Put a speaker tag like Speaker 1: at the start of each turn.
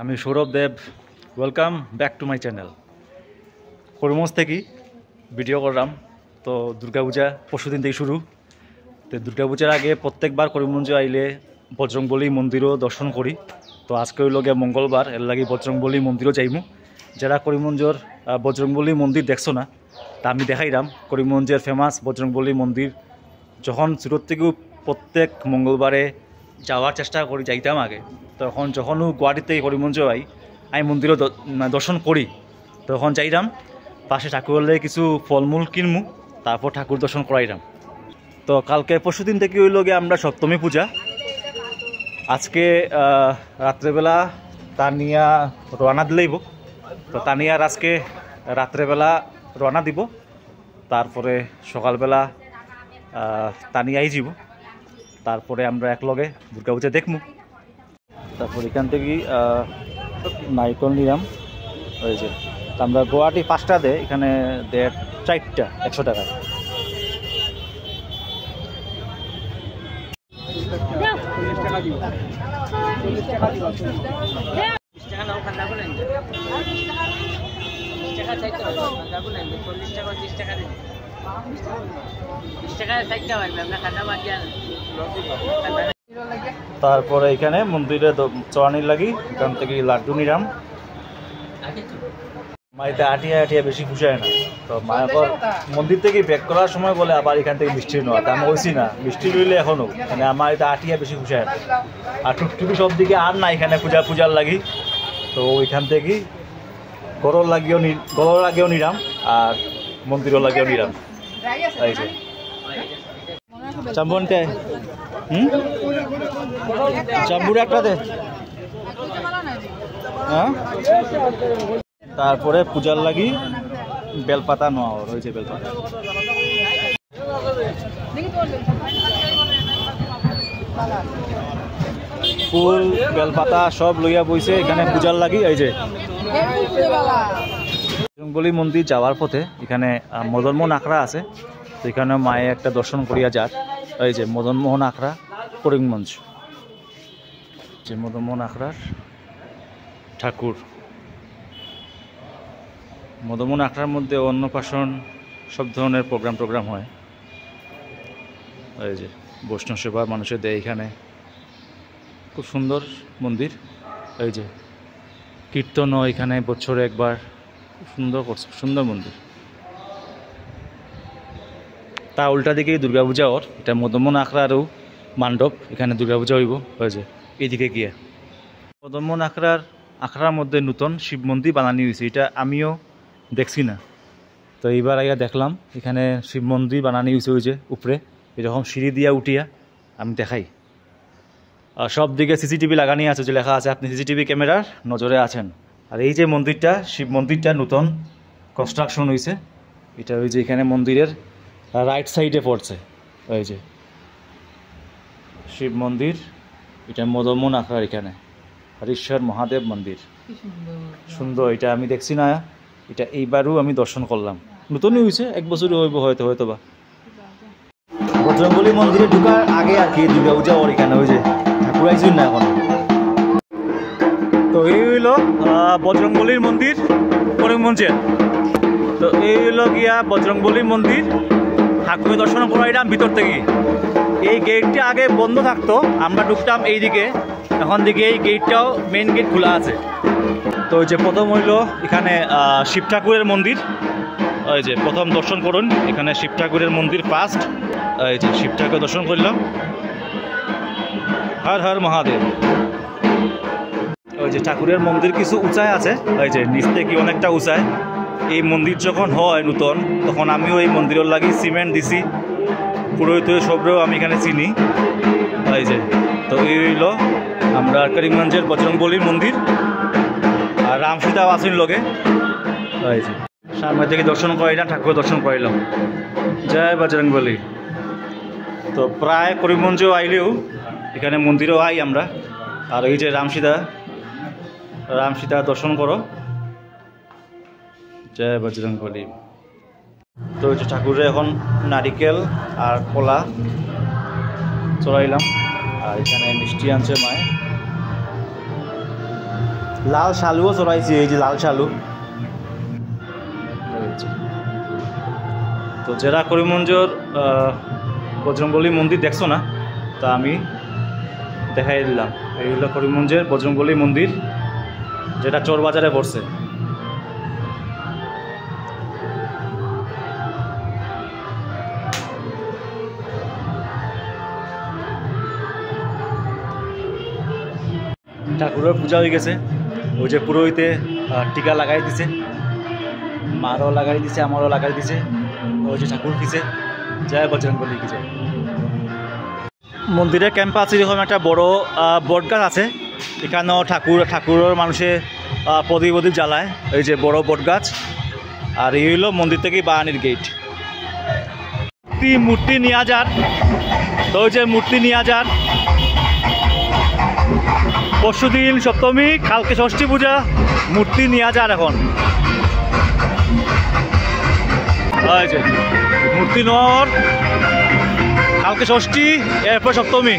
Speaker 1: আমি Sourav Dev, welcome back to my channel. Karimganj থেকে video করলাম। তো দুর্গাপূজা পরশুদিন থেকে শুরু। তো দুর্গাপূজার আগে প্রত্যেকবার করিমগঞ্জে আইলে বজরংবলী মন্দিরও দর্শন করি। তো আজকে হইল গিয়ে মঙ্গলবার, এর লাগে বজরংবলী মন্দিরও যাইমু। যারা করিমগঞ্জের বজরংবলী মন্দির দেখছো না, তা আমি দেখাইলাম। করিমগঞ্জের ফেমাস বজরংবলী মন্দির যখন ছোটোর থেকেও প্রত্যেক মঙ্গলবারে যাওয়ার চেষ্টা করি, যাইতাম আগে। তখন যখনও গুয়াহাটি থেকে করিমগঞ্জ আই, আমি মন্দিরও দর্শন করি। তখন যাইলাম পাশে ঠাকুরলে কিছু ফলমূল কিনমু, তারপর ঠাকুর দর্শন করাইলাম। তো কালকে পরশুদিন থেকে হইল গিয়ে আমরা সপ্তমী পূজা। আজকে রাত্রেবেলা তানিয়া রওনা দিলেইব। তো তানিয়ার আজকে রাত্রেবেলা রওনা দিব, তারপরে সকালবেলা তানিয়াই যাব। তারপরে আমরা একলগে দুর্গাপূজা দেখমু। তারপর এখান থেকে নাইকল নিলাম। ওই যে আমরা গুয়াহাটি 5টা দেয়, এখানে দেয় 4টা 100 টাকায়। তারপরে এখানে মন্দিরে চড়ানির লাগি এখান থেকে লাড্ডু নিলাম। মাইতে আটিয়া আটিয়া বেশি খুশায় না। তো মায়াকর মন্দির থেকে ব্যাক করার সময় বলে আবার এখান থেকে মিষ্টি নেওয়া, তা আমি বলছি না মিষ্টি রইলে এখনও, মানে আমার এটা আটিয়া বেশি খুশায় না। আর টুকটুকি সব দিকে আর না এখানে পূজার লাগি। তো ওইখান থেকে গরর লাগেও নিলাম আর মন্দিরও লাগেও নিলাম। এই যে চাম্বনটা চাম্বুর একটা দে। হ্যাঁ, তারপরে পূজার লাগি বেলপাতা নেওয়া রয়েছে। বেলপাতা ফুল বেলপাতা সব লইয়া বইছে এখানে পূজার লাগি। এই যে বজরংবলী মন্দির যাওয়ার পথে এখানে মদনমোহন আখড়া আছে, তো এখানে মায়ে একটা দর্শন করিয়া যার। এই যে মদনমোহন আখড়া করিমগঞ্জ, যে মদনমোহন আখড়ার ঠাকুর। মদনমোহন আখড়ার মধ্যে অন্নপ্রাশন সব ধরনের প্রোগ্রাম হয়। এই যে বৈষ্ণব সেবা মানুষের দেয় এখানে। খুব সুন্দর মন্দির। এই যে কীর্তনও এখানে বছরে একবার, খুব সুন্দর করছে, সুন্দর মন্দির। তা উল্টা দিকেই দুর্গাপূজা ওর, এটা মদনমোহন আখড়ারও মণ্ডপ, এখানে দুর্গাপূজা হইব। হয়েছে এইদিকে গিয়ে মদনমোহন আখড়ার মধ্যে নতুন শিব মন্দির বানানি হয়েছে, এটা আমিও দেখছি না। তো এইবার আইয়া দেখলাম এখানে শিব মন্দির বানানি হয়েছে। ওই যে উপরে এরকম সিঁড়ি দিয়া উঠিয়া আমি দেখাই। আর সব দিকে সিসিটিভি লাগানি আছে, যে লেখা আছে আপনি সিসিটিভি ক্যামেরার নজরে আছেন। আর এই যে মন্দিরটা, শিব মন্দিরটা নতুন কনস্ট্রাকশন হয়েছে। এটা ওই যে এখানে মন্দিরের রাইট সাইডে পড়ছে। ওই যে শিব মন্দির, এটা মদনমোহন আখড়ার এখানে হরিশ্বর মহাদেব মন্দির। সুন্দর, এটা আমি দেখছি না, এটা এইবারও আমি দর্শন করলাম। নতুনই হয়েছে, 1 বছরই হইব হয়তো বা। বজরংবলী মন্দিরে ঢুকার আগে আর কি দুর্গাপূজা ওর এখানে। ওই যে ঠাকুর আইসুন না এখন। তো এই হইল বজরংবলীর মন্দির করিমগঞ্জের। তো এই হইল গিয়া বজরংবলীর মন্দির। ঠাকুরের দর্শন করাইলাম ভিতর থেকে। এই গেটটা আগে বন্ধ থাকতো, আমরা ঢুকতাম এইদিকে, এখন দিকে এই গেটটাও মেন গেট খোলা আছে। তো ওই যে প্রথম হইল এখানে শিব ঠাকুরের মন্দির। ওই যে প্রথম দর্শন করুন, এখানে শিব ঠাকুরের মন্দির ফার্স্ট। এই যে শিব ঠাকুর দর্শন করলাম, হর হর মহাদেব। ওই যে ঠাকুরের মন্দির কিছু উঁচায় আছে, ওই যে নিচ থেকে অনেকটা উঁচায়। এই মন্দির যখন হয় নতুন, তখন আমিও এই মন্দিরের লাগি সিমেন্ট দিছি, পুরোহিত সবরেও আমি এখানে চিনি। এই যে তো এই হইল আমরা করিমগঞ্জের বজরংবলীর মন্দির। আর রামসীতা আসিন লগে। এই যে সামনে থেকে দর্শন করাইলাম, ঠাকুর দর্শন করাইলাম। জয় বজরংবলী। তো প্রায় করিমগঞ্জেও আইলেও এখানে মন্দিরেও আই আমরা। আর এই যে রামসীতা দর্শন করো। জয় বজরংবলী। তো ওই যে ঠাকুরে এখন নারিকেল আর কলা চড়াইলাম। আর এখানে মিষ্টি আনছে মায়ে। লাল শালুও চড়াইছি, এই যে লাল শালু। তো যারা করিমগঞ্জের বজরংবলী মন্দির দেখছো না, তা আমি দেখাই দিলাম। এই হলো করিমগঞ্জের বজরংবলী মন্দির, যেটা চোর বাজারে পড়ছে। ঠাকুরের পূজা হয়ে গেছে, ওই যে পুরোহিতে টিকা লাগাই দিছে, মারও লাগাই দিছে, আমারও লাগাই দিছে। ওই যে ঠাকুর দিছে, জয় বজরংবলী কি জয়। মন্দিরের ক্যাম্পে আছে যখন একটা বড় বট গাছ আছে, এখানেও ঠাকুরের মানুষে প্রদীপ জ্বালায়, এই যে বড় বট গাছ। আর এই হইল মন্দির থেকে বাহানির গেট। মূর্তি নিয়ে যার, তো ওই যে মূর্তি নিয়ে যার। পরশুদিন সপ্তমী, কালকে ষষ্ঠী পূজা, মূর্তি নিয়ে যার এখন। মূর্তি নর, কালকে ষষ্ঠী, এরপর সপ্তমী।